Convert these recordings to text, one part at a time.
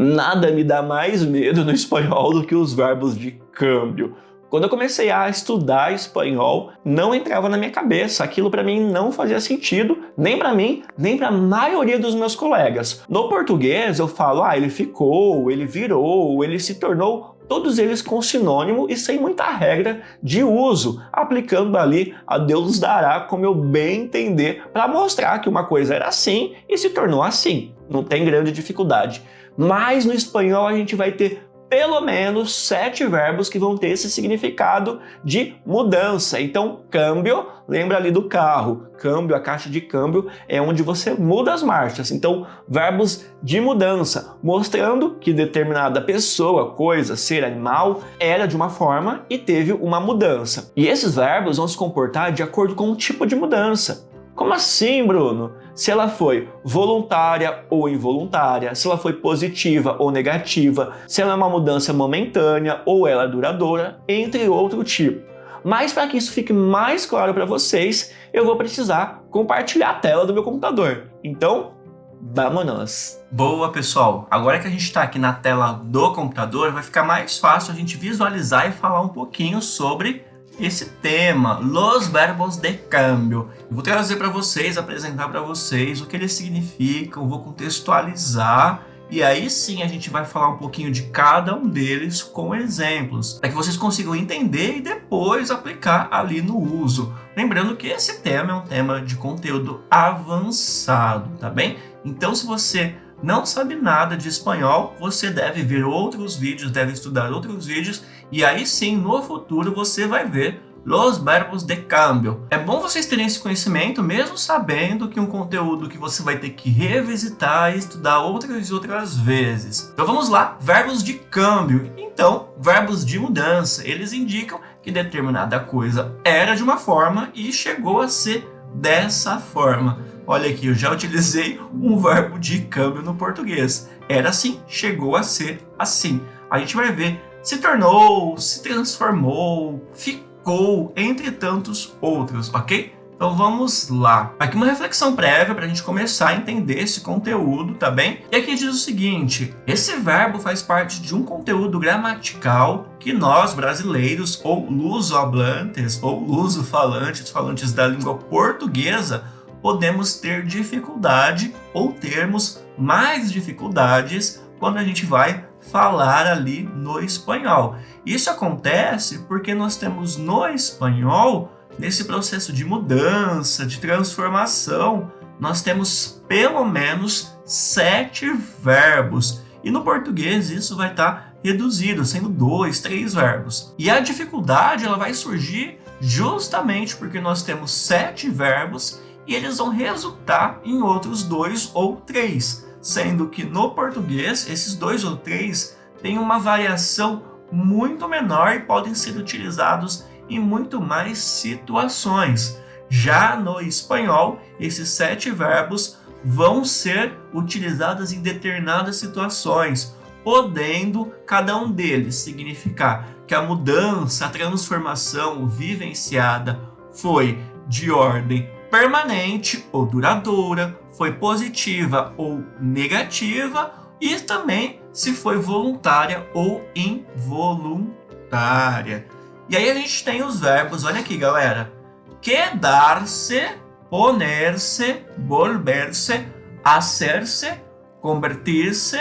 Nada me dá mais medo no espanhol do que os verbos de câmbio. Quando eu comecei a estudar espanhol, não entrava na minha cabeça. Aquilo para mim não fazia sentido, nem para mim, nem para a maioria dos meus colegas. No português eu falo, ele ficou, ele virou, ele se tornou, todos eles com sinônimo e sem muita regra de uso, aplicando ali a Deus dará como eu bem entender, para mostrar que uma coisa era assim e se tornou assim. Não tem grande dificuldade. Mas no espanhol a gente vai ter pelo menos 7 verbos que vão ter esse significado de mudança. Então, câmbio, lembra ali do carro. Câmbio, a caixa de câmbio é onde você muda as marchas. Então, verbos de mudança, mostrando que determinada pessoa, coisa, ser, animal, era de uma forma e teve uma mudança. E esses verbos vão se comportar de acordo com o tipo de mudança. Como assim, Bruno? Se ela foi voluntária ou involuntária, se ela foi positiva ou negativa, se ela é uma mudança momentânea ou ela é duradoura, entre outro tipo. Mas para que isso fique mais claro para vocês, eu vou precisar compartilhar a tela do meu computador. Então, vámonos! Boa, pessoal! Agora que a gente está aqui na tela do computador, vai ficar mais fácil a gente visualizar e falar um pouquinho sobre esse tema, los verbos de cambio. Eu vou trazer para vocês, apresentar para vocês o que eles significam, vou contextualizar e aí sim a gente vai falar um pouquinho de cada um deles com exemplos, para que vocês consigam entender e depois aplicar ali no uso. Lembrando que esse tema é um tema de conteúdo avançado, tá bem? Então, se você não sabe nada de espanhol, você deve ver outros vídeos, deve estudar outros vídeos e aí sim, no futuro, você vai ver los verbos de cambio. É bom vocês terem esse conhecimento, mesmo sabendo que um conteúdo que você vai ter que revisitar e estudar outras e outras vezes. Então vamos lá, verbos de câmbio. Então, verbos de mudança, eles indicam que determinada coisa era de uma forma e chegou a ser dessa forma. Olha aqui, eu já utilizei um verbo de câmbio no português. Era assim, chegou a ser assim. A gente vai ver se tornou, se transformou, ficou, entre tantos outros, ok? Então vamos lá. Aqui uma reflexão prévia para a gente começar a entender esse conteúdo, tá bem? E aqui diz o seguinte, esse verbo faz parte de um conteúdo gramatical que nós, brasileiros, ou luso-hablantes, ou luso-falantes, falantes da língua portuguesa, podemos ter dificuldade ou termos mais dificuldades quando a gente vai falar ali no espanhol. Isso acontece porque nós temos no espanhol, nesse processo de mudança, de transformação, nós temos pelo menos 7 verbos. E no português isso vai estar reduzido, sendo 2, 3 verbos. E a dificuldade ela vai surgir justamente porque nós temos 7 verbos e eles vão resultar em outros 2 ou 3. Sendo que no português, esses 2 ou 3 têm uma variação muito menor e podem ser utilizados em muito mais situações. Já no espanhol, esses 7 verbos vão ser utilizados em determinadas situações, podendo cada um deles significar que a mudança, a transformação vivenciada foi de ordem permanente ou duradoura, foi positiva ou negativa e também se foi voluntária ou involuntária. E aí a gente tem os verbos, olha aqui galera, quedar-se, poner-se, volver-se, hacer-se, convertir-se,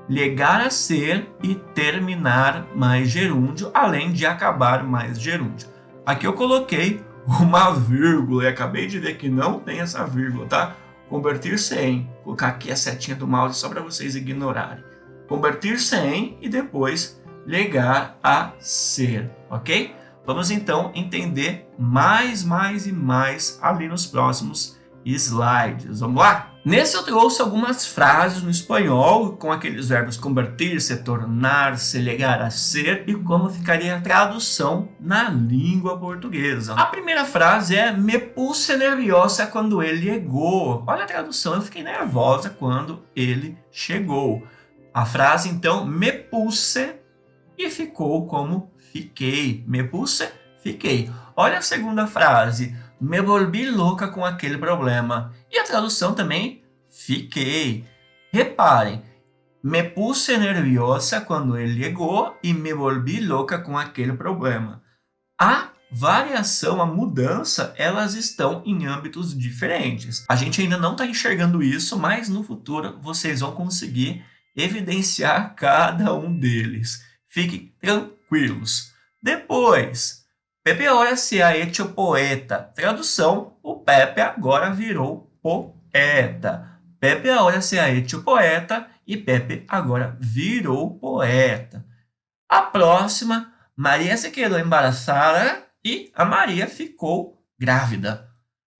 chegar a ser e terminar mais gerúndio, além de acabar mais gerúndio. Aqui eu coloquei uma vírgula e acabei de ver que não tem essa vírgula, tá? Convertir-se em, vou colocar aqui a setinha do mouse só para vocês ignorarem. Convertir-se em e depois chegar a ser, ok? Vamos então entender mais e mais ali nos próximos slides. Vamos lá? Nesse eu trouxe algumas frases no espanhol com aqueles verbos convertir-se, tornar-se, chegar a ser e como ficaria a tradução na língua portuguesa. A primeira frase é me puse nerviosa quando ele chegou. Olha a tradução, eu fiquei nervosa quando ele chegou. A frase então me puse e ficou como fiquei. Me puse, fiquei. Olha a segunda frase. Me volvi louca com aquele problema. E a tradução também, fiquei. Reparem, Me puse nerviosa quando ele chegou e me volvi louca com aquele problema. A variação, a mudança, elas estão em âmbitos diferentes. A gente ainda não está enxergando isso, mas no futuro vocês vão conseguir evidenciar cada um deles. Fiquem tranquilos. Depois, Pepe ahora se ha hecho poeta. Tradução, o Pepe agora virou poeta. Pepe agora se ha hecho poeta e Pepe agora virou poeta. A próxima, Maria se quedou embaraçada e a Maria ficou grávida.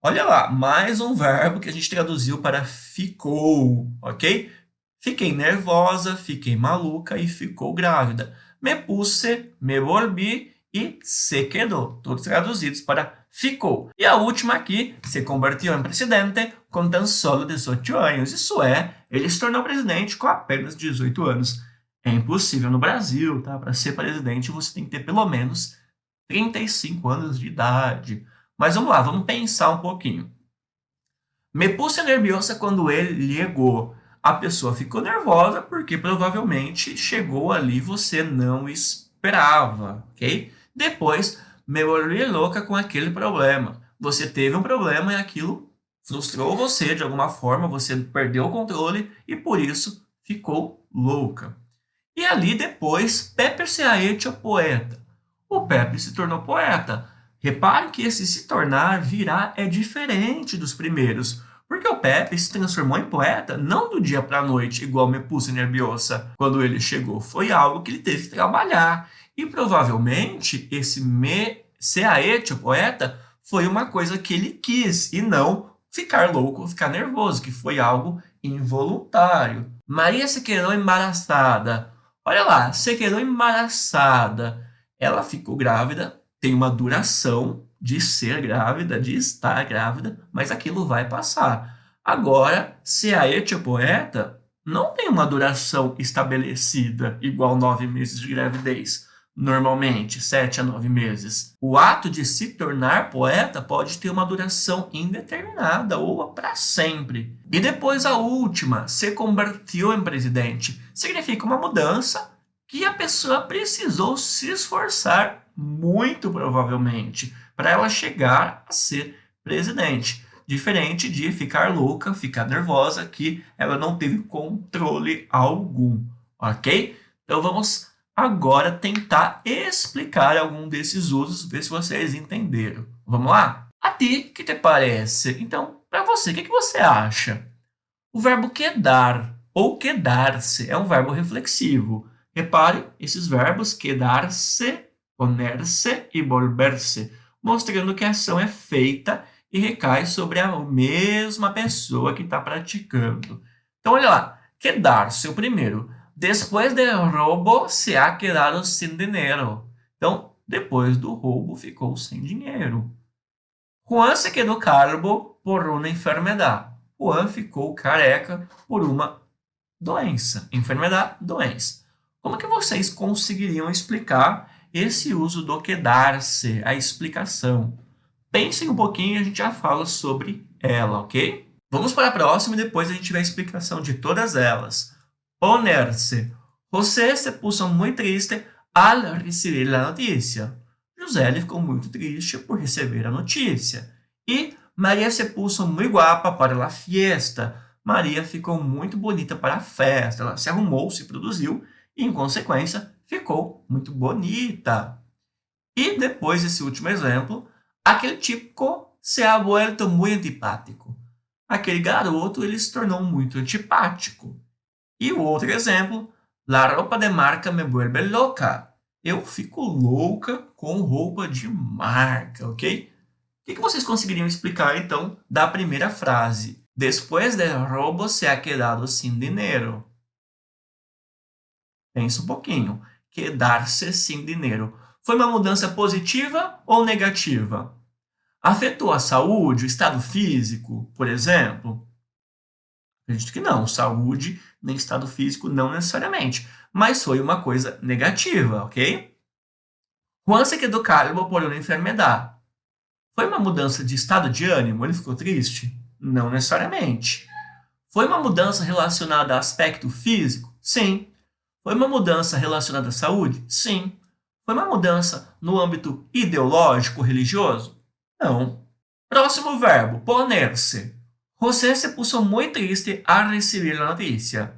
Olha lá, mais um verbo que a gente traduziu para ficou, ok? Fiquei nervosa, fiquei maluca e ficou grávida. Me puse, me volvi e se quedou. Todos traduzidos para ficou. E a última aqui, se convertiu em presidente com tan solo 18 anos. Isso é, ele se tornou presidente com apenas 18 anos. É impossível no Brasil, tá? Para ser presidente você tem que ter pelo menos 35 anos de idade. Mas vamos lá, vamos pensar um pouquinho. Me puse nerviosa quando ele chegou. A pessoa ficou nervosa porque provavelmente chegou ali e você não esperava, ok? Depois, me volvi louca com aquele problema. Você teve um problema e aquilo frustrou você de alguma forma, você perdeu o controle e por isso ficou louca. E ali depois, Pepe se ha hecho poeta. O Pepe se tornou poeta. Repare que esse se tornar, virar, é diferente dos primeiros. Porque o Pepe se transformou em poeta não do dia para a noite, igual me puse nerviosa quando ele chegou. Foi algo que ele teve que trabalhar. E provavelmente esse me se ha hecho poeta foi uma coisa que ele quis e não ficar louco, ficar nervoso, que foi algo involuntário. Maria se quedou embaraçada. Olha lá, se quedou embaraçada. Ela ficou grávida, tem uma duração de ser grávida, de estar grávida, mas aquilo vai passar. Agora, se a etiopoeta não tem uma duração estabelecida, igual 9 meses de gravidez. Normalmente, 7 a 9 meses. O ato de se tornar poeta pode ter uma duração indeterminada ou para sempre. E depois a última, se convertiu em presidente, significa uma mudança que a pessoa precisou se esforçar muito provavelmente para ela chegar a ser presidente. Diferente de ficar louca, ficar nervosa, que ela não teve controle algum, ok? Então vamos agora tentar explicar algum desses usos, ver se vocês entenderam. Vamos lá? A ti, que te parece? Então, para você, o que você acha? O verbo quedar ou quedar-se é um verbo reflexivo. Repare esses verbos quedar-se, poner-se e volver-se, mostrando que a ação é feita e recai sobre a mesma pessoa que está praticando. Então, olha lá, quedar-se, o primeiro. Depois do roubo, se ha quedado sem dinheiro. Então, depois do roubo, ficou sem dinheiro. Juan se quedou calvo por uma enfermedade. Juan ficou careca por uma doença. Enfermidade, doença. Como que vocês conseguiriam explicar esse uso do quedar-se, a explicação? Pensem um pouquinho e a gente já fala sobre ela, ok? Vamos para a próxima e depois a gente vê a explicação de todas elas. Poner-se. José se puso muito triste al receber a notícia. José ficou muito triste por receber a notícia. E Maria se puso muito guapa para a fiesta. Maria ficou muito bonita para a festa. Ela se arrumou, se produziu e, em consequência, ficou muito bonita. E depois desse último exemplo, aquele chico se ha vuelto muito antipático. Aquele garoto ele se tornou muito antipático. E o outro exemplo, la roupa de marca me vuelve louca. Eu fico louca com roupa de marca, ok? O que vocês conseguiriam explicar, então, da primeira frase? Depois del roubo se ha quedado sin dinheiro. Pensa um pouquinho. Quedar-se sem dinheiro. Foi uma mudança positiva ou negativa? Afetou a saúde, o estado físico, por exemplo? Acredito que não. Saúde nem estado físico não necessariamente. Mas foi uma coisa negativa, ok? Juan se quedou calvo por uma enfermedade. Foi uma mudança de estado de ânimo? Ele ficou triste? Não necessariamente. Foi uma mudança relacionada a aspecto físico? Sim. Foi uma mudança relacionada à saúde? Sim. Foi uma mudança no âmbito ideológico, religioso? Não. Próximo verbo, poner-se. José se puso muy triste al recibir la notícia.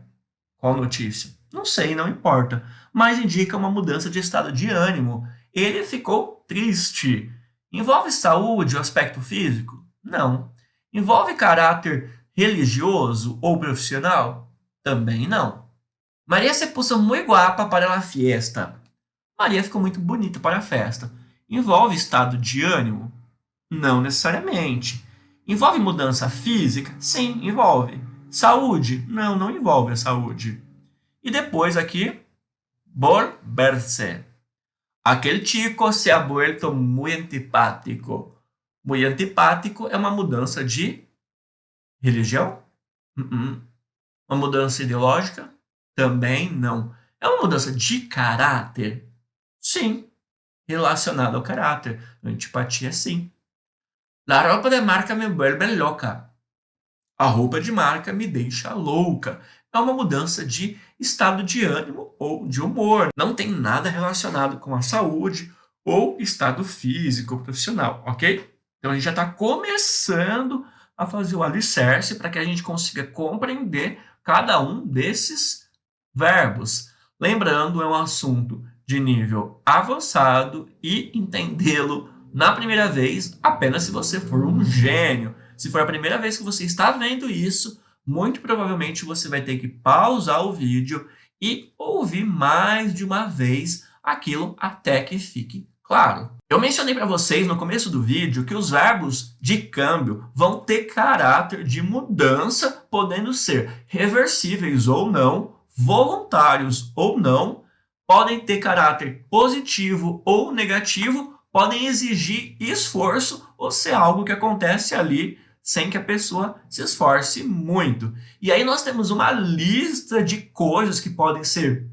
Qual notícia? Não sei, não importa, mas indica uma mudança de estado de ânimo. Ele ficou triste. Envolve saúde ou aspecto físico? Não. Envolve caráter religioso ou profissional? Também não. Maria se puso muy guapa para la fiesta. Maria ficou muito bonita para a festa. Envolve estado de ânimo? Não necessariamente. Envolve mudança física? Sim, envolve. Saúde? Não, não envolve a saúde. E depois aqui, volverse. Aquele chico se ha vuelto muy antipático. Muy antipático é uma mudança de religião? Uma mudança ideológica? Também não. É uma mudança de caráter? Sim, relacionada ao caráter. Antipatia, sim. La roupa de marca me vuelve loca. A roupa de marca me deixa louca. É uma mudança de estado de ânimo ou de humor. Não tem nada relacionado com a saúde ou estado físico ou profissional, ok? Então a gente já está começando a fazer o alicerce para que a gente consiga compreender cada um desses verbos. Lembrando, é um assunto de nível avançado e entendê-lo na primeira vez apenas se você for um gênio. Se for a primeira vez que você está vendo isso, muito provavelmente você vai ter que pausar o vídeo e ouvir mais de uma vez aquilo até que fique claro. Eu mencionei para vocês no começo do vídeo que os verbos de câmbio vão ter caráter de mudança, podendo ser reversíveis ou não, voluntários ou não, podem ter caráter positivo ou negativo, podem exigir esforço ou ser algo que acontece ali sem que a pessoa se esforce muito. E aí nós temos uma lista de coisas que podem ser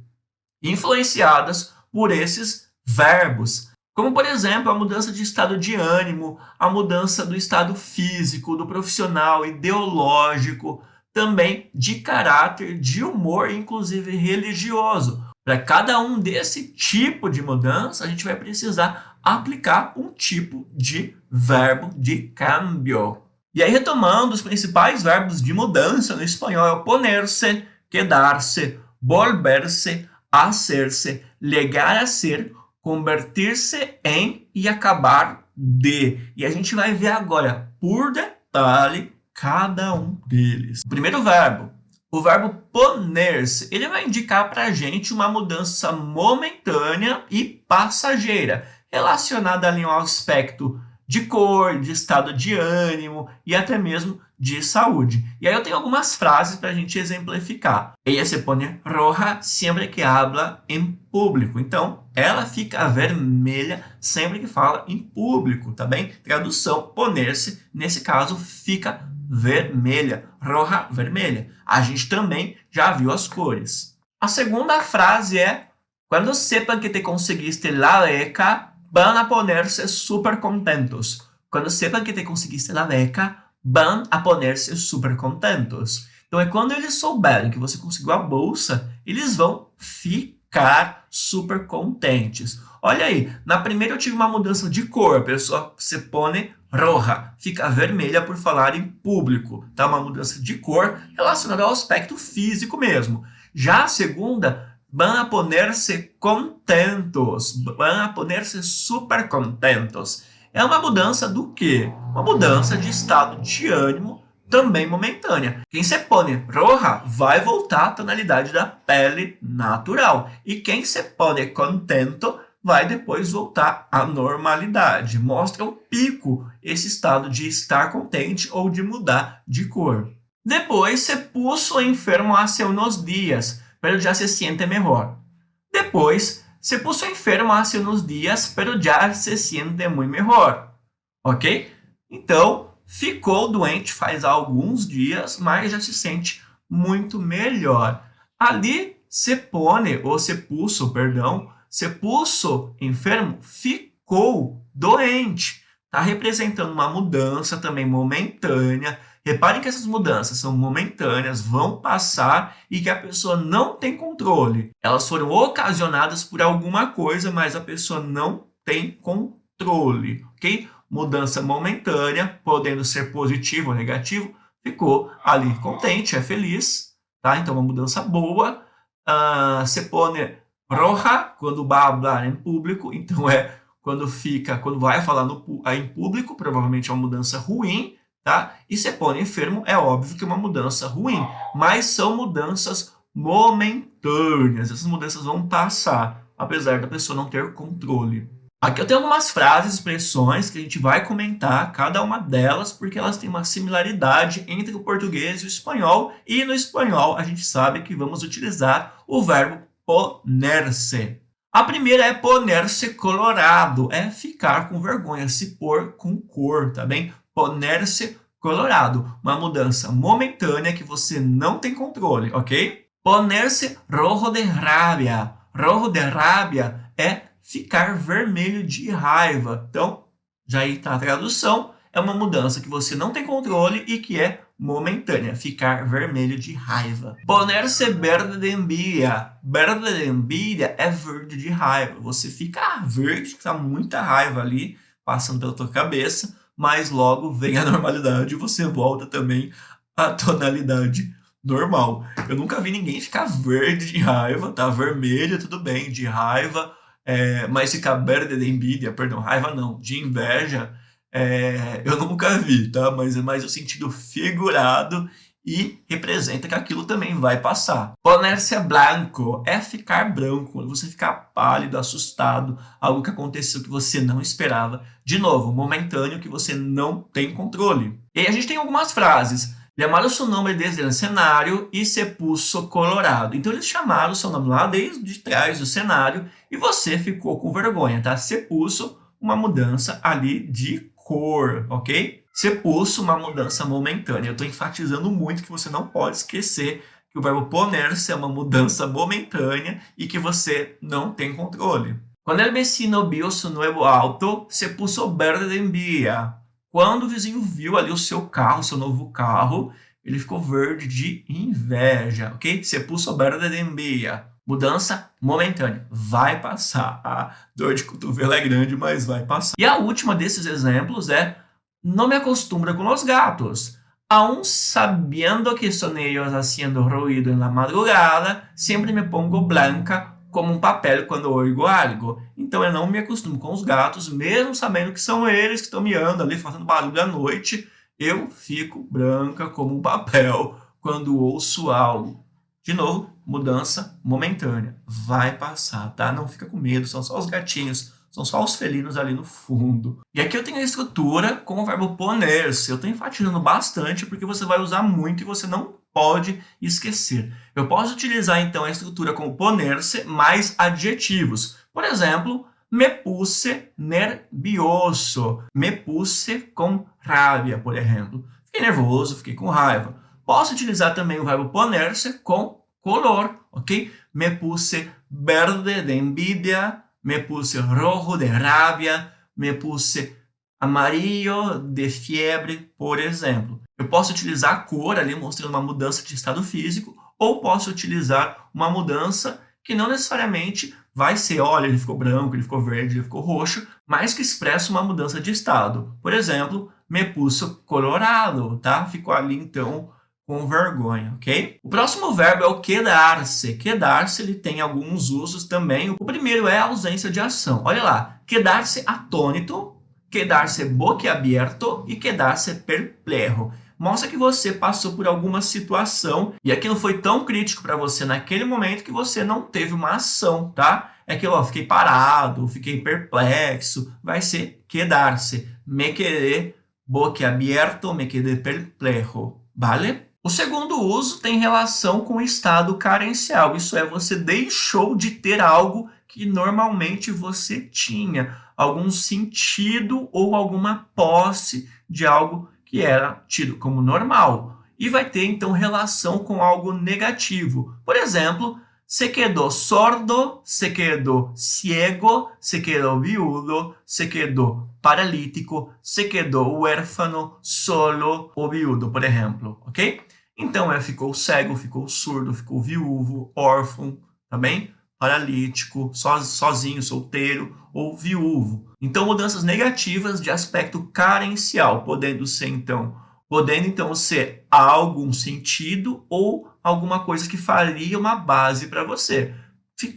influenciadas por esses verbos. Como, por exemplo, a mudança de estado de ânimo, a mudança do estado físico, do profissional, ideológico, também de caráter, de humor, inclusive religioso. Para cada um desse tipo de mudança, a gente vai precisar aplicar um tipo de verbo de cambio. E aí, retomando, os principais verbos de mudança no espanhol é o poner-se, quedar-se, volver-se, hacer-se, llegar a ser, convertir-se em e acabar de. E a gente vai ver agora, por detalhe, cada um deles. O primeiro verbo, o verbo poner-se, ele vai indicar para a gente uma mudança momentânea e passageira, relacionada ali ao aspecto de cor, de estado de ânimo e até mesmo de saúde. E aí eu tenho algumas frases para a gente exemplificar. Ella se pone roja sempre que habla em público. Então, ela fica vermelha sempre que fala em público, tá bem? Tradução, poner-se, nesse caso, fica vermelha. Roja, vermelha. A gente também já viu as cores. A segunda frase é: quando sepan que te conseguiste la beca, van a ponerse super contentos. Quando sepan que te conseguiste la beca, van a ponerse super contentos. Então, é quando eles souberem que você conseguiu a bolsa, eles vão ficar super contentes. Olha aí, na primeira eu tive uma mudança de cor. A pessoa se pone roja, fica vermelha por falar em público. Tá? Uma mudança de cor relacionada ao aspecto físico mesmo. Já a segunda, van a ponerse contentos, van a ponerse super contentos. É uma mudança do quê? Uma mudança de estado de ânimo, também momentânea. Quem se pone roja vai voltar à tonalidade da pele natural. E quem se pone contento vai depois voltar à normalidade. Mostra um pico esse estado de estar contente ou de mudar de cor. Depois, se puso enfermo hace unos días, pero ya se siente mejor. Depois, se puso enfermo hace unos días, pero ya se siente muy mejor. Ok? Então, ficou doente faz alguns dias, mas já se sente muito melhor. Ali, se pone, ou se puso, perdão, se puso enfermo, ficou doente. Está representando uma mudança também momentânea, Reparem que essas mudanças são momentâneas, vão passar e que a pessoa não tem controle. Elas foram ocasionadas por alguma coisa, mas a pessoa não tem controle, ok? Mudança momentânea, podendo ser positivo ou negativo, ficou ali contente, é feliz, tá? Então, uma mudança boa. Se pone roja quando vai falar em público, então quando vai falar em público, provavelmente é uma mudança ruim, tá? E se pone enfermo, é óbvio que é uma mudança ruim, mas são mudanças momentâneas. Essas mudanças vão passar, apesar da pessoa não ter controle. Aqui eu tenho algumas frases, expressões que a gente vai comentar, cada uma delas, porque elas têm uma similaridade entre o português e o espanhol, e no espanhol a gente sabe que vamos utilizar o verbo poner-se. A primeira é poner-se colorado, é ficar com vergonha, se pôr com cor, tá bem? Poner-se colorado, uma mudança momentânea que você não tem controle, ok? Poner-se rojo de rabia. Rojo de rabia é ficar vermelho de raiva. Então, já aí está a tradução, é uma mudança que você não tem controle e que é momentânea, ficar vermelho de raiva. Poner-se verde de envidia. Verde de envidia é verde de raiva. Você fica verde, está muita raiva ali, passando pela tua cabeça, mas logo vem a normalidade e você volta também à tonalidade normal. Eu nunca vi ninguém ficar verde de raiva, tá? Vermelho, tudo bem, de raiva, mas ficar verde de envidia, perdão, raiva não, de inveja, eu nunca vi, tá? Mas é mais o sentido figurado e representa que aquilo também vai passar. Poner-se blanco é ficar branco, quando você ficar pálido, assustado, algo que aconteceu que você não esperava. De novo, momentâneo, que você não tem controle. E aí a gente tem algumas frases. Chamaram seu nome desde o cenário e se puso colorado. Então eles chamaram o seu nome lá desde trás do cenário e você ficou com vergonha, tá? Se puso, uma mudança ali de cor, ok? Se puso, uma mudança momentânea. Eu estou enfatizando muito que você não pode esquecer que o verbo poner-se é uma mudança momentânea e que você não tem controle. Quando el vecino vio su nuevo auto, se puso verde de envidia. Quando o vizinho viu ali o seu carro, seu novo carro, ele ficou verde de inveja, ok? Se puso verde de envidia. Mudança momentânea. Vai passar. A dor de cotovelo é grande, mas vai passar. E a última desses exemplos é: não me acostumbro com os gatos. Aún sabiendo que son ellos haciendo ruido en la madrugada, siempre me pongo blanca como um papel quando oigo algo. Então eu não me acostumo com os gatos, mesmo sabendo que são eles que estão miando ali, fazendo barulho à noite, eu fico branca como um papel quando ouço algo. De novo, mudança momentânea. Vai passar, tá? Não fica com medo, são só os gatinhos, são só os felinos ali no fundo. E aqui eu tenho a estrutura com o verbo poner-se. Eu estou enfatizando bastante porque você vai usar muito e você não pode esquecer. Eu posso utilizar, então, a estrutura como poner-se mais adjetivos. Por exemplo, me puse nervioso. Me puse com rabia, por exemplo. Fiquei nervoso, fiquei com raiva. Posso utilizar também o verbo poner-se com color, ok? Me puse verde de envidia, me puse rojo de rabia, me puse amarillo de fiebre, por exemplo. Eu posso utilizar a cor ali, mostrando uma mudança de estado físico, ou posso utilizar uma mudança que não necessariamente vai ser, olha, ele ficou branco, ele ficou verde, ele ficou roxo, mas que expressa uma mudança de estado. Por exemplo, me puso colorado, tá? Ficou ali, então, com vergonha, ok? O próximo verbo é o quedar-se. Quedar-se, ele tem alguns usos também. O primeiro é a ausência de ação. Olha lá, quedar-se atônito, quedar-se boquiabierto e quedar-se perplejo. Mostra que você passou por alguma situação e aquilo foi tão crítico para você naquele momento que você não teve uma ação, tá? É aquilo, ó, fiquei parado, fiquei perplexo. Vai ser quedar-se. Me quedé boquiabierto, me quedé perplejo, vale? O segundo uso tem relação com o estado carencial. Isso é, você deixou de ter algo que normalmente você tinha. Algum sentido ou alguma posse de algo que era tido como normal. E vai ter, então, relação com algo negativo. Por exemplo, se quedó sordo, se quedó ciego, se quedó viudo, se quedó paralítico, se quedó huérfano, solo ou viudo, por exemplo, ok? Então, ficou cego, ficou surdo, ficou viúvo, órfão, tá bem? Paralítico, sozinho, solteiro ou viúvo. Então, mudanças negativas de aspecto carencial, podendo então ser algum sentido ou alguma coisa que faria uma base para você.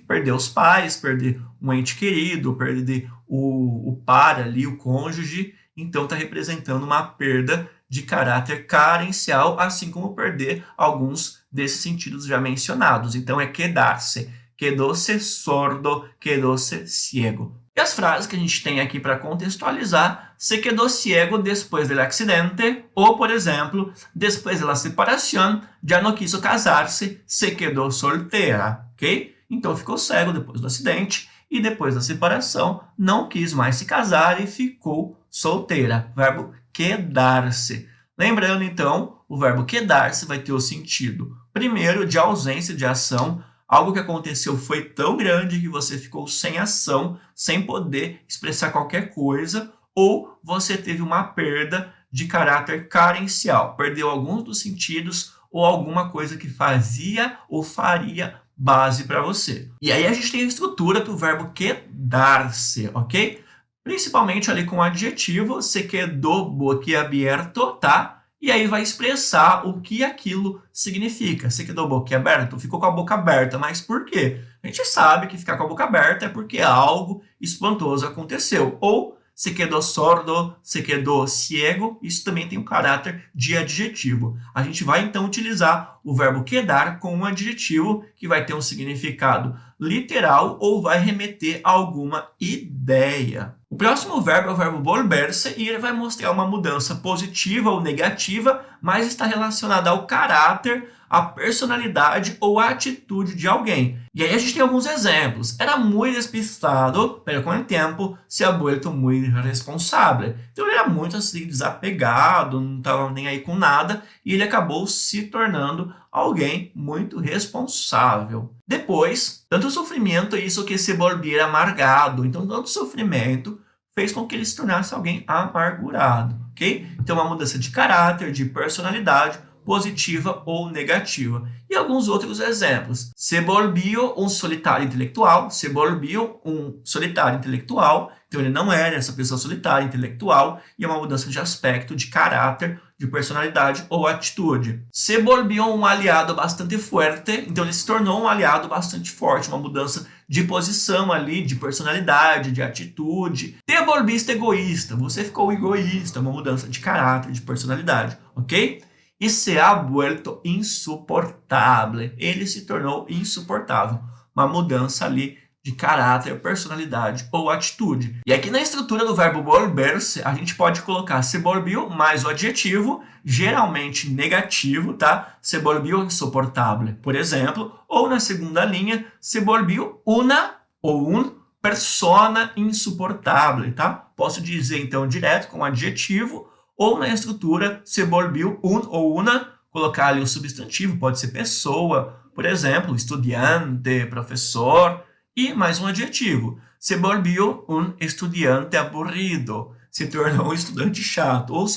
Perder os pais, perder um ente querido, perder o par ali, o cônjuge, então está representando uma perda de caráter carencial, assim como perder alguns desses sentidos já mencionados. Então é quedar-se, quedou-se sordo, quedou-se ciego. E as frases que a gente tem aqui para contextualizar: se quedó ciego después del accidente, ou, por exemplo, después de la separación, ya no quiso casarse, se quedó soltera, ok? Então ficou cego depois do acidente e depois da separação não quis mais se casar e ficou solteira. Verbo quedar-se. Lembrando, então, o verbo quedar-se vai ter o sentido, primeiro, de ausência de ação. Algo que aconteceu foi tão grande que você ficou sem ação, sem poder expressar qualquer coisa, ou você teve uma perda de caráter carencial, perdeu alguns dos sentidos ou alguma coisa que fazia ou faria base para você. E aí a gente tem a estrutura do verbo quedar-se, ok? Principalmente ali com o adjetivo, se quedó boquiabierto, tá? E aí vai expressar o que aquilo significa. Se quedou boquiaberto, ficou com a boca aberta. Mas por quê? A gente sabe que ficar com a boca aberta é porque algo espantoso aconteceu. Ou se quedou sordo, se quedou ciego, isso também tem um caráter de adjetivo. A gente vai então utilizar o verbo quedar com um adjetivo que vai ter um significado literal ou vai remeter a alguma ideia. O próximo verbo é o verbo volver-se e ele vai mostrar uma mudança positiva ou negativa, mas está relacionada ao caráter, à personalidade ou à atitude de alguém. E aí a gente tem alguns exemplos. Era muito despistado, pero com o tempo se ha vuelto muy responsable. Então ele era muito assim desapegado, não estava nem aí com nada e ele acabou se tornando alguém muito responsável. Depois, tanto sofrimento hizo que se volviera amargado. Então tanto sofrimento fez com que ele se tornasse alguém amargurado, ok? Então uma mudança de caráter, de personalidade, positiva ou negativa. E alguns outros exemplos. Se volvió um solitário intelectual, se volvió um solitário intelectual, então ele não era essa pessoa solitária, intelectual, e é uma mudança de aspecto, de caráter, de personalidade ou atitude. Se volvió um aliado bastante forte, então ele se tornou um aliado bastante forte, uma mudança de posição ali, de personalidade, de atitude. Te volviste egoísta, você ficou egoísta, uma mudança de caráter, de personalidade, ok? E se ha vuelto insuportável, ele se tornou insuportável, uma mudança ali de caráter, personalidade ou atitude. E aqui na estrutura do verbo volver-se, a gente pode colocar se volvió mais o adjetivo, geralmente negativo, tá? Se volvió insuportável, por exemplo, ou na segunda linha, se volvió una ou un persona insuportável, tá? Posso dizer então direto com adjetivo, ou na estrutura se volvió un ou una, colocar ali o substantivo, pode ser pessoa, por exemplo, estudiante, professor, e mais um adjetivo. Se volvió un estudiante aburrido. Se tornou um estudante chato. Ou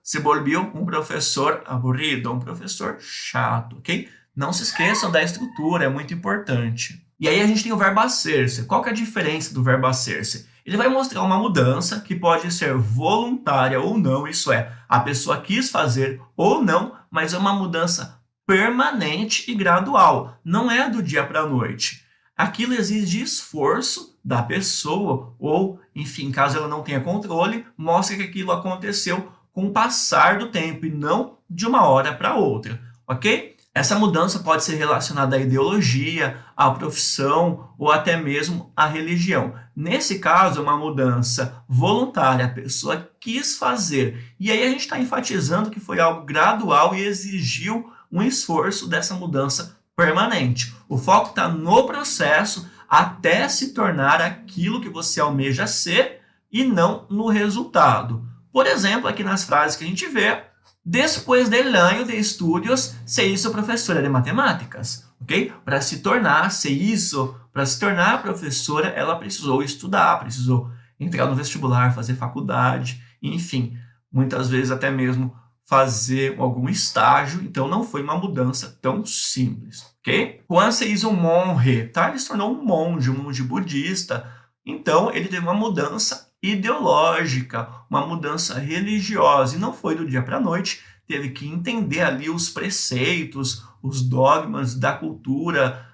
se volvió um professor aburrido. Um professor chato, ok? Não se esqueçam da estrutura, é muito importante. E aí a gente tem o verbo hacer-se. Qual que é a diferença do verbo hacer-se? Ele vai mostrar uma mudança que pode ser voluntária ou não. Isso é, a pessoa quis fazer ou não, mas é uma mudança permanente e gradual. Não é do dia para a noite. Aquilo exige esforço da pessoa ou, enfim, caso ela não tenha controle, mostra que aquilo aconteceu com o passar do tempo e não de uma hora para outra, ok? Essa mudança pode ser relacionada à ideologia, à profissão ou até mesmo à religião. Nesse caso, é uma mudança voluntária, a pessoa quis fazer. E aí a gente está enfatizando que foi algo gradual e exigiu um esforço dessa mudança permanente. O foco está no processo até se tornar aquilo que você almeja ser e não no resultado. Por exemplo, aqui nas frases que a gente vê, depois del año de estudios se hizo professora de matemáticas. ok? Para se tornar, ser isso, para se tornar professora, ela precisou estudar, precisou entrar no vestibular, fazer faculdade, enfim, muitas vezes até mesmo fazer algum estágio, então não foi uma mudança tão simples, ok? Juan se hizo un monje, tá? Ele se tornou um monge budista, então ele teve uma mudança ideológica, uma mudança religiosa, e não foi do dia para a noite, teve que entender ali os preceitos, os dogmas da cultura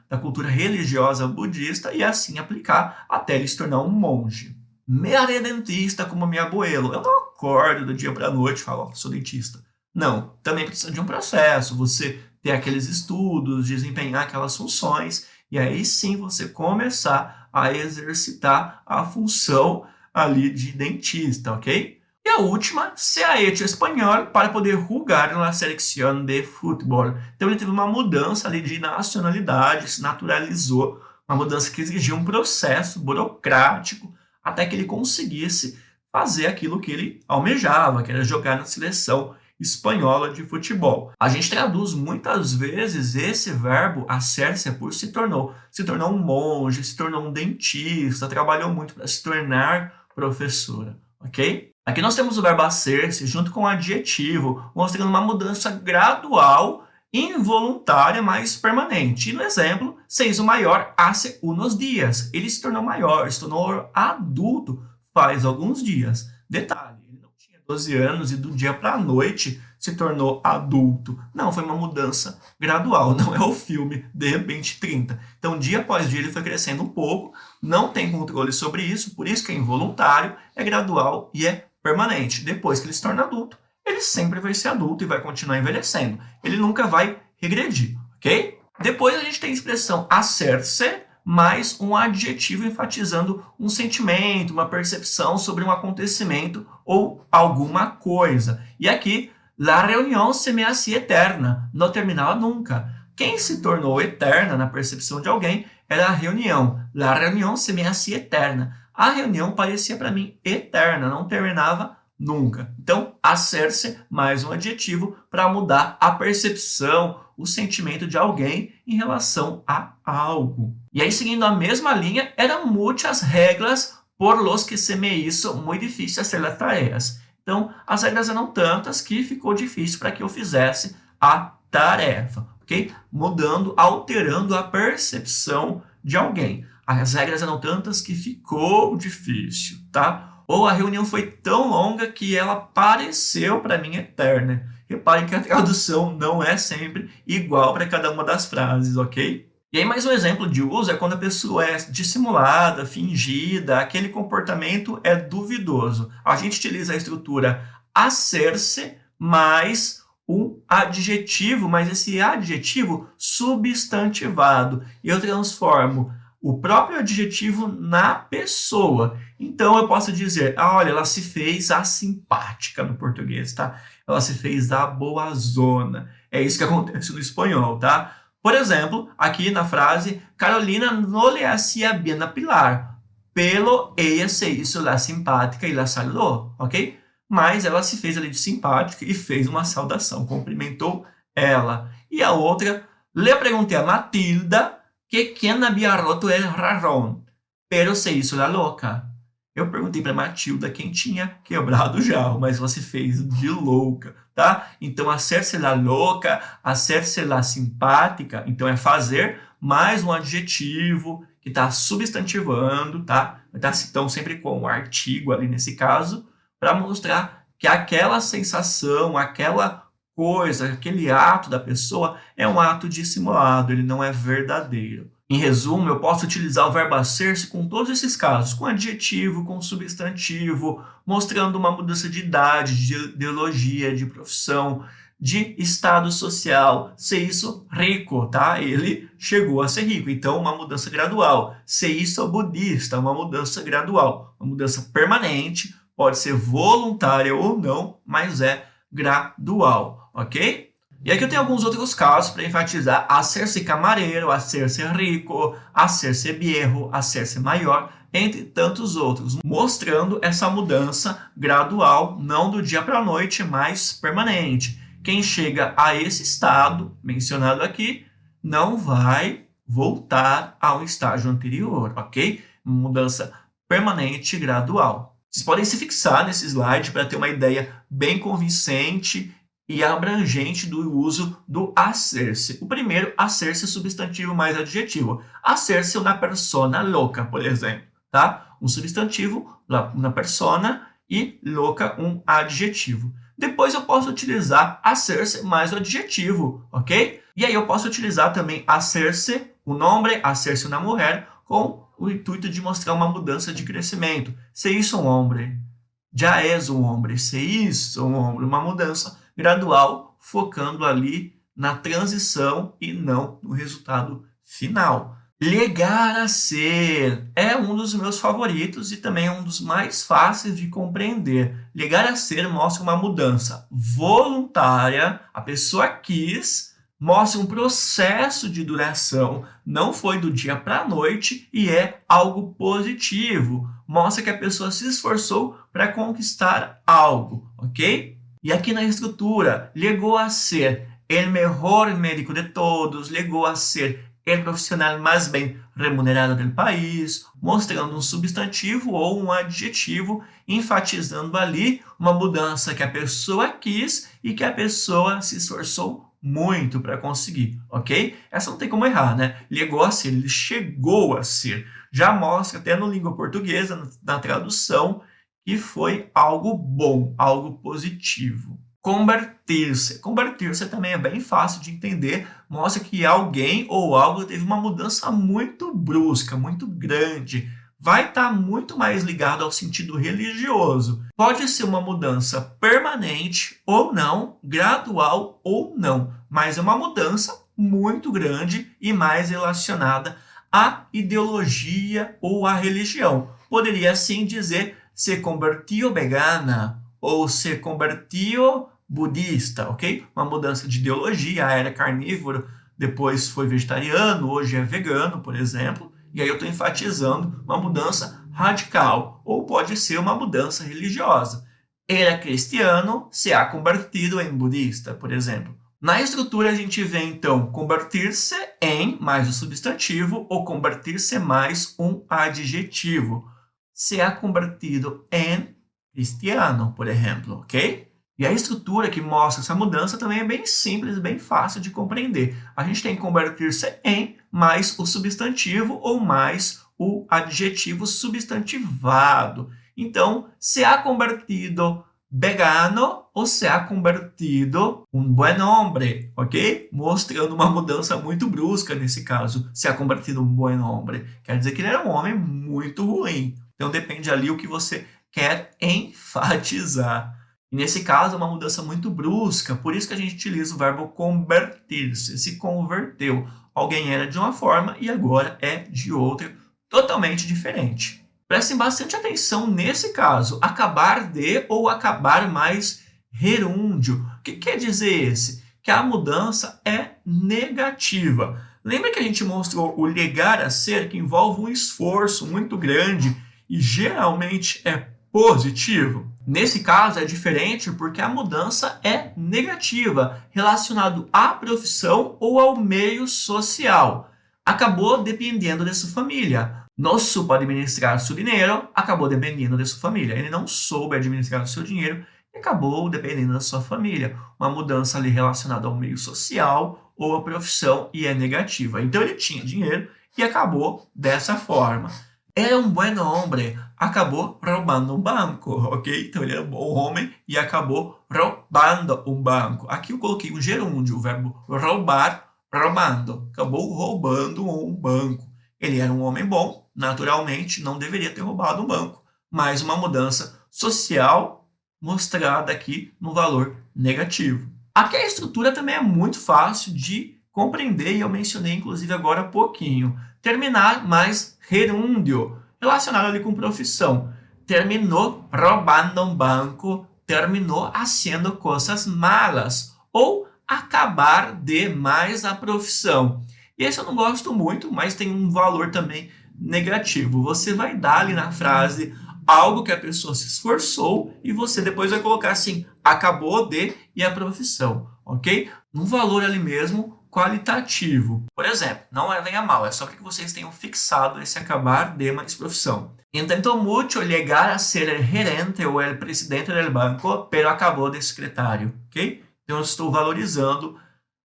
religiosa budista e assim aplicar até ele se tornar um monge. Me haré dentista como mi abuelo. Eu não acordo do dia para a noite e falo, sou dentista. Não, também precisa de um processo, você ter aqueles estudos, desempenhar aquelas funções, e aí sim você começar a exercitar a função ali de dentista, ok? E a última, se ha hecho espanhol para poder jugar na selección de futebol. Então ele teve uma mudança ali de nacionalidade, se naturalizou, uma mudança que exigia um processo burocrático até que ele conseguisse fazer aquilo que ele almejava, que era jogar na seleção espanhola de futebol. A gente traduz muitas vezes esse verbo hacer-se por se tornou um monge, se tornou um dentista, trabalhou muito para se tornar professora, ok? Aqui nós temos o verbo hacer-se junto com o adjetivo, mostrando uma mudança gradual, involuntária, mas permanente. E no exemplo, se hizo maior hace unos dias. Ele se tornou maior, se tornou adulto faz alguns dias. Detalhe, ele não tinha 12 anos e do dia para a noite se tornou adulto. Não, foi uma mudança gradual, não é o filme De Repente 30. Então, dia após dia, ele foi crescendo um pouco, não tem controle sobre isso, por isso que é involuntário, é gradual e é permanente. Depois que ele se torna adulto, ele sempre vai ser adulto e vai continuar envelhecendo. Ele nunca vai regredir, ok? Depois a gente tem a expressão hacer-se, mais um adjetivo enfatizando um sentimento, uma percepção sobre um acontecimento ou alguma coisa. E aqui, la reunião se me hacía eterna, não terminava nunca. Quem se tornou eterna na percepção de alguém era a reunião. La reunião se me hacía eterna. A reunião parecia para mim eterna, não terminava nunca. Então, hacer-se mais um adjetivo para mudar a percepção, o sentimento de alguém em relação a algo. E aí, seguindo a mesma linha, eram muitas regras por los que se me hizo muy difícil hacer las tareas. Então, as regras eram tantas que ficou difícil para que eu fizesse a tarefa, ok? Mudando, alterando a percepção de alguém. As regras eram tantas que ficou difícil, tá? Ou a reunião foi tão longa que ela pareceu para mim eterna. Reparem que a tradução não é sempre igual para cada uma das frases, ok? E aí mais um exemplo de uso é quando a pessoa é dissimulada, fingida, aquele comportamento é duvidoso. A gente utiliza a estrutura hacer-se mais um adjetivo, mas esse adjetivo substantivado. E eu transformo o próprio adjetivo na pessoa. Então, eu posso dizer, olha, ela se fez a simpática no português, tá? Ela se fez a boazona. É isso que acontece no espanhol, tá? Por exemplo, aqui na frase, Carolina no le hacía bien a Pilar, pero ella se hizo la simpática y la saludó, ok? Mas ela se fez ali de simpática e fez uma saudação, cumprimentou ela. E a outra, le preguntei a Matilda que quien había roto el jarrón, pero se hizo la loca. Eu perguntei para Matilda quem tinha quebrado o jarro, mas ela se fez de louca, tá? Então, hacer-se la louca, hacer-se la simpática, então é fazer mais um adjetivo que está substantivando, tá? Então, sempre com o artigo ali nesse caso, para mostrar que aquela sensação, aquela coisa, aquele ato da pessoa é um ato dissimulado, ele não é verdadeiro. Em resumo, eu posso utilizar o verbo hacer-se com todos esses casos, com adjetivo, com substantivo, mostrando uma mudança de idade, de ideologia, de profissão, de estado social. Se hizo rico, tá? Ele chegou a ser rico, então uma mudança gradual. Se hizo budista, uma mudança gradual, uma mudança permanente, pode ser voluntária ou não, mas é gradual, ok? E aqui eu tenho alguns outros casos para enfatizar hacer-se camareiro, hacer-se rico, hacer-se viejo, hacer-se maior, entre tantos outros, mostrando essa mudança gradual, não do dia para a noite, mas permanente. Quem chega a esse estado mencionado aqui não vai voltar ao estágio anterior, ok? Mudança permanente e gradual. Vocês podem se fixar nesse slide para ter uma ideia bem convincente e abrangente do uso do hacerse. O primeiro, hacerse, substantivo mais adjetivo. Hacerse una persona loca, por exemplo, tá? Um substantivo, una persona, e loca, um adjetivo. Depois eu posso utilizar hacerse mais o adjetivo, ok? E aí eu posso utilizar também hacerse um hombre, hacerse uma mulher, com o intuito de mostrar uma mudança de crescimento. Se isso um hombre, já és um hombre. Se isso um hombre, uma mudança gradual, focando ali na transição e não no resultado final. Llegar a ser é um dos meus favoritos e também é um dos mais fáceis de compreender. Llegar a ser mostra uma mudança voluntária, a pessoa quis, mostra um processo de duração, não foi do dia para a noite e é algo positivo. Mostra que a pessoa se esforçou para conquistar algo, ok? E aqui na estrutura, llegó a ser el mejor médico de todos, llegó a ser el profissional mais bem remunerado do país, mostrando um substantivo ou um adjetivo, enfatizando ali uma mudança que a pessoa quis e que a pessoa se esforçou muito para conseguir, ok? Essa não tem como errar, né? Llegó a ser, ele chegou a ser. Já mostra até no língua portuguesa, na tradução, que foi algo bom, algo positivo. Converter-se. Converter-se também é bem fácil de entender, mostra que alguém ou algo teve uma mudança muito brusca, muito grande. Vai estar muito mais ligado ao sentido religioso. Pode ser uma mudança permanente ou não, gradual ou não, mas é uma mudança muito grande e mais relacionada à ideologia ou à religião. Poderia assim dizer se convertiu vegana ou se convertiu budista, ok? Uma mudança de ideologia, era carnívoro, depois foi vegetariano, hoje é vegano, por exemplo, e aí eu estou enfatizando uma mudança radical, ou pode ser uma mudança religiosa. Era cristiano, se ha convertido em budista, por exemplo. Na estrutura a gente vê então convertir-se em mais o substantivo ou convertir-se mais um adjetivo. Se ha convertido em cristiano, por exemplo, ok? E a estrutura que mostra essa mudança também é bem simples, bem fácil de compreender. A gente tem convertir-se em mais o substantivo ou mais o adjetivo substantivado. Então, se ha convertido vegano ou se ha convertido um buen hombre, ok? Mostrando uma mudança muito brusca nesse caso. Se ha convertido um buen hombre. Quer dizer que ele era um homem muito ruim. Então, depende ali o que você quer enfatizar. E nesse caso, é uma mudança muito brusca, por isso que a gente utiliza o verbo converter-se, se converteu. Alguém era de uma forma e agora é de outra, totalmente diferente. Prestem bastante atenção nesse caso, acabar de ou acabar mais gerúndio. O que quer dizer esse? Que a mudança é negativa. Lembra que a gente mostrou o llegar a ser, que envolve um esforço muito grande e geralmente é positivo? Nesse caso é diferente porque a mudança é negativa, relacionado à profissão ou ao meio social. Acabou dependendo de sua família. Não supo administrar seu dinheiro, acabou dependendo de sua família. Ele não soube administrar o seu dinheiro e acabou dependendo da sua família. Uma mudança ali relacionada ao meio social ou à profissão e é negativa. Então ele tinha dinheiro e acabou dessa forma. Era um buen hombre, acabou roubando um banco, ok? Então ele era um bom homem e acabou roubando um banco. Aqui eu coloquei o gerúndio, o verbo roubar, roubando. Acabou roubando um banco. Ele era um homem bom, naturalmente não deveria ter roubado um banco, mas uma mudança social mostrada aqui no valor negativo. Aqui a estrutura também é muito fácil de compreender e eu mencionei inclusive agora há pouquinho. Terminar mais gerúndio, relacionado ali com profissão. Terminou roubando um banco, terminou haciendo coisas malas, ou acabar de mais a profissão. E esse eu não gosto muito, mas tem um valor também negativo. Você vai dar ali na frase algo que a pessoa se esforçou e você depois vai colocar assim, acabou de e a profissão, ok? Um valor ali mesmo qualitativo. Por exemplo, não venha mal, é só para que vocês tenham fixado esse acabar de mais profissão. Intentó mucho llegar a ser el gerente ou el presidente del banco, pero acabou de secretário, ok? Então, eu estou valorizando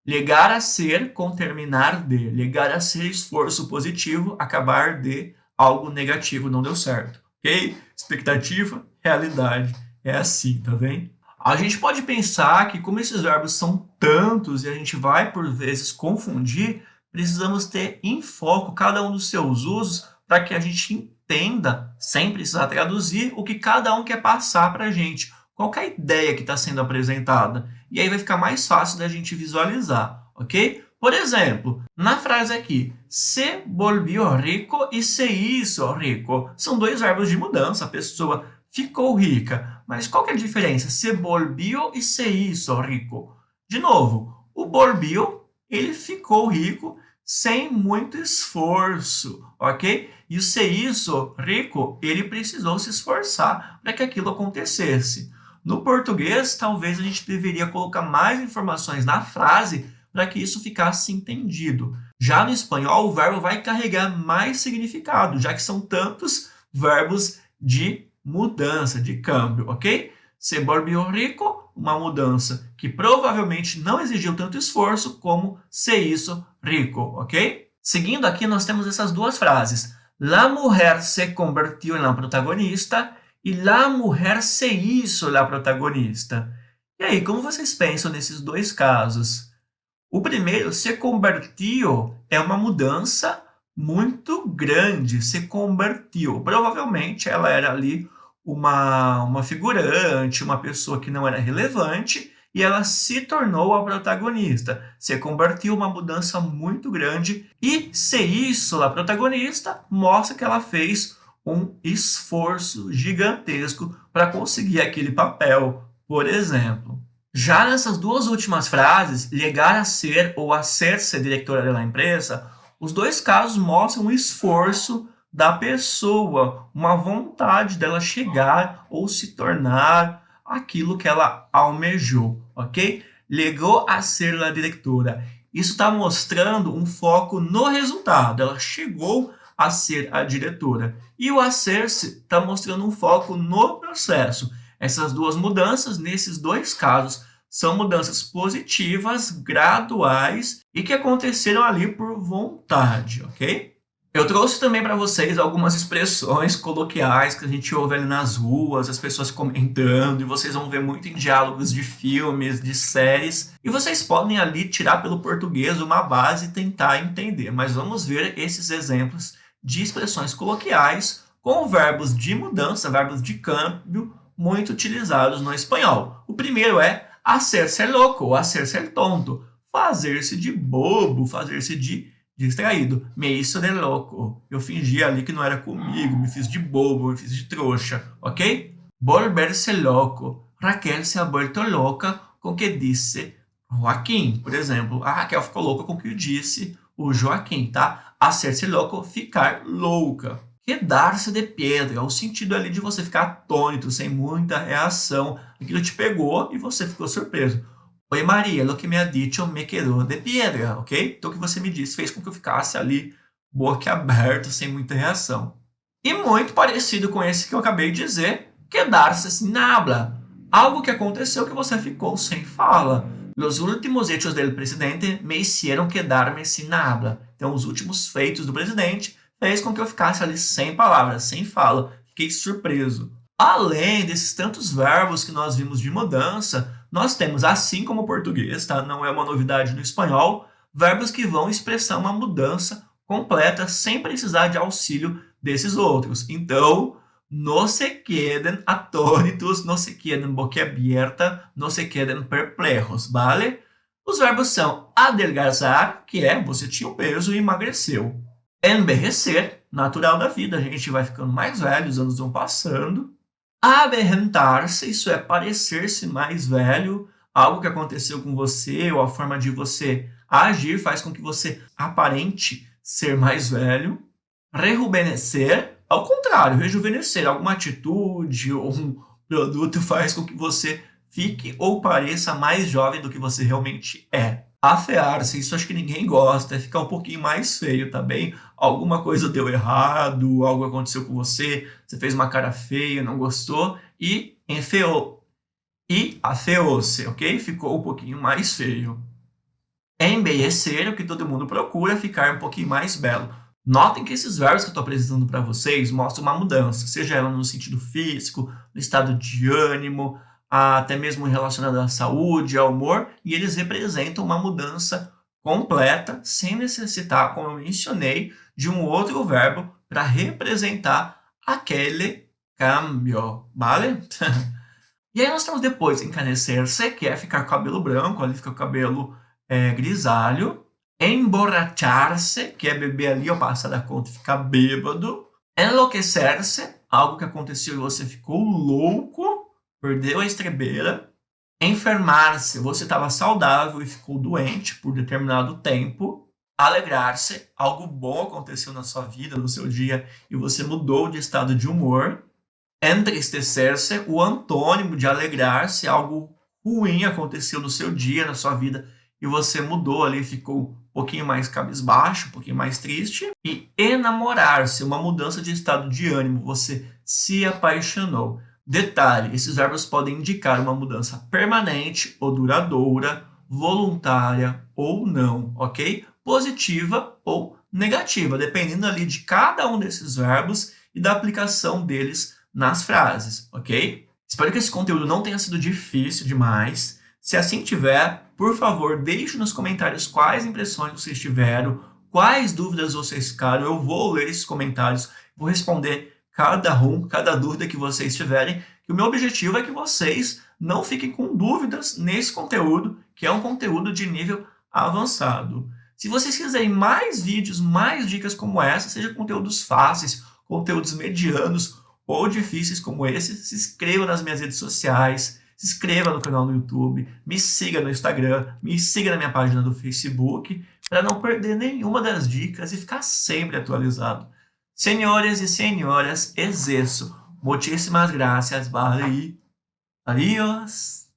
llegar a ser com terminar de. Llegar a ser esforço positivo, acabar de algo negativo, não deu certo, ok? Expectativa, realidade, é assim, tá vendo? A gente pode pensar que como esses verbos são tantos e a gente vai, por vezes, confundir, precisamos ter em foco cada um dos seus usos para que a gente entenda, sem precisar traduzir, o que cada um quer passar para a gente. Qual que é a ideia que está sendo apresentada? E aí vai ficar mais fácil da gente visualizar, ok? Por exemplo, na frase aqui, se volvió rico e se hizo rico. São dois verbos de mudança, a pessoa ficou rica. Mas qual que é a diferença? Se volvió e se hizo rico. De novo, o volvió, ele ficou rico sem muito esforço, ok? E o se hizo rico, ele precisou se esforçar para que aquilo acontecesse. No português, talvez a gente deveria colocar mais informações na frase para que isso ficasse entendido. Já no espanhol, o verbo vai carregar mais significado, já que são tantos verbos de mudança, de câmbio, ok? Se volvió rico, uma mudança que provavelmente não exigiu tanto esforço como se hizo rico, ok? Seguindo aqui, nós temos essas duas frases. La mujer se convirtió en la protagonista e la mujer se hizo la protagonista. E aí, como vocês pensam nesses dois casos? O primeiro, se convertiu, é uma mudança muito grande, se convertiu. Provavelmente ela era ali uma figurante, uma pessoa que não era relevante, e ela se tornou a protagonista. Se convertiu, uma mudança muito grande, e se hizo a protagonista mostra que ela fez um esforço gigantesco para conseguir aquele papel, por exemplo. Já nessas duas últimas frases, llegar a ser ou hacerse diretora da empresa, os dois casos mostram o esforço da pessoa, uma vontade dela chegar ou se tornar aquilo que ela almejou, ok? Llegó a ser a diretora. Isso está mostrando um foco no resultado. Ela chegou a ser a diretora. E o hacer-se está mostrando um foco no processo. Essas duas mudanças, nesses dois casos, são mudanças positivas, graduais e que aconteceram ali por vontade, ok? Eu trouxe também para vocês algumas expressões coloquiais que a gente ouve ali nas ruas, as pessoas comentando, e vocês vão ver muito em diálogos de filmes, de séries, e vocês podem ali tirar pelo português uma base e tentar entender, mas vamos ver esses exemplos de expressões coloquiais com verbos de mudança, verbos de câmbio, muito utilizados no espanhol. O primeiro é hacer-se louco, ou hacer-se tonto, fazer-se de bobo, fazer-se de distraído. Me hizo de louco. Eu fingi ali que não era comigo, me fiz de bobo, me fiz de trouxa, ok? Volver-se louco. Raquel se ha vuelto louca com o que disse Joaquim. Por exemplo, a Raquel ficou louca com o que disse o Joaquim, tá? Hacer-se louco, ficar louca. Quedar-se de pedra, o sentido ali de você ficar atônito, sem muita reação. Aquilo te pegou e você ficou surpreso. Oi, Maria, lo que me ha dicho me quedou de piedra, ok? Então, o que você me disse fez com que eu ficasse ali, boquiaberto, sem muita reação. E muito parecido com esse que eu acabei de dizer, quedar-se sin habla. Algo que aconteceu que você ficou sem fala. Los últimos hechos del presidente me hicieron quedarme sin habla. Então, os últimos feitos do presidente fez com que eu ficasse ali sem palavras, sem fala. Fiquei surpreso. Além desses tantos verbos que nós vimos de mudança, nós temos, assim como o português, tá? Não é uma novidade no espanhol, verbos que vão expressar uma mudança completa sem precisar de auxílio desses outros. Então, no se queden atônitos, no se queden boquiaberta, no se queden perplejos, vale? Os verbos são adelgazar, que é você tinha um peso e emagreceu. Envelhecer, natural da vida, a gente vai ficando mais velho, os anos vão passando. Aberrantar-se, isso é parecer-se mais velho, algo que aconteceu com você ou a forma de você agir faz com que você aparente ser mais velho. Rejuvenescer, ao contrário, rejuvenescer, alguma atitude ou um produto faz com que você fique ou pareça mais jovem do que você realmente é. Afear-se, isso acho que ninguém gosta, é ficar um pouquinho mais feio, tá bem? Alguma coisa deu errado, algo aconteceu com você, você fez uma cara feia, não gostou e enfeou. E afeou-se, ok? Ficou um pouquinho mais feio. Embellecer, o que todo mundo procura, ficar um pouquinho mais belo. Notem que esses verbos que eu estou apresentando para vocês mostram uma mudança, seja ela no sentido físico, no estado de ânimo, até mesmo relacionada à saúde, ao humor, e eles representam uma mudança completa, sem necessitar, como eu mencionei, de um outro verbo para representar aquele cambio, vale? E aí nós temos depois encanecer-se, que é ficar com o cabelo branco, ali fica o cabelo grisalho. Emborrachar-se, que é beber ali ou passar da conta e ficar bêbado. Enlouquecer-se, algo que aconteceu e você ficou louco, perdeu a estrebeira. Enfermar-se, você estava saudável e ficou doente por determinado tempo. Alegrar-se, algo bom aconteceu na sua vida, no seu dia, e você mudou de estado de humor. Entristecer-se, o antônimo de alegrar-se, algo ruim aconteceu no seu dia, na sua vida, e você mudou ali, ficou um pouquinho mais cabisbaixo, um pouquinho mais triste. E enamorar-se, uma mudança de estado de ânimo, você se apaixonou. Detalhe, esses verbos podem indicar uma mudança permanente ou duradoura, voluntária ou não, ok? Positiva ou negativa, dependendo ali de cada um desses verbos e da aplicação deles nas frases, ok? Espero que esse conteúdo não tenha sido difícil demais. Se assim tiver, por favor, deixe nos comentários quais impressões vocês tiveram, quais dúvidas vocês ficaram. Eu vou ler esses comentários, vou responder cada dúvida que vocês tiverem. E o meu objetivo é que vocês não fiquem com dúvidas nesse conteúdo, que é um conteúdo de nível avançado. Se vocês quiserem mais vídeos, mais dicas como essa, seja conteúdos fáceis, conteúdos medianos ou difíceis como esse, se inscreva nas minhas redes sociais, se inscreva no canal do YouTube, me siga no Instagram, me siga na minha página do Facebook, para não perder nenhuma das dicas e ficar sempre atualizado. Senhores e senhoras, es eso. Muchísimas gracias, vale. Adiós.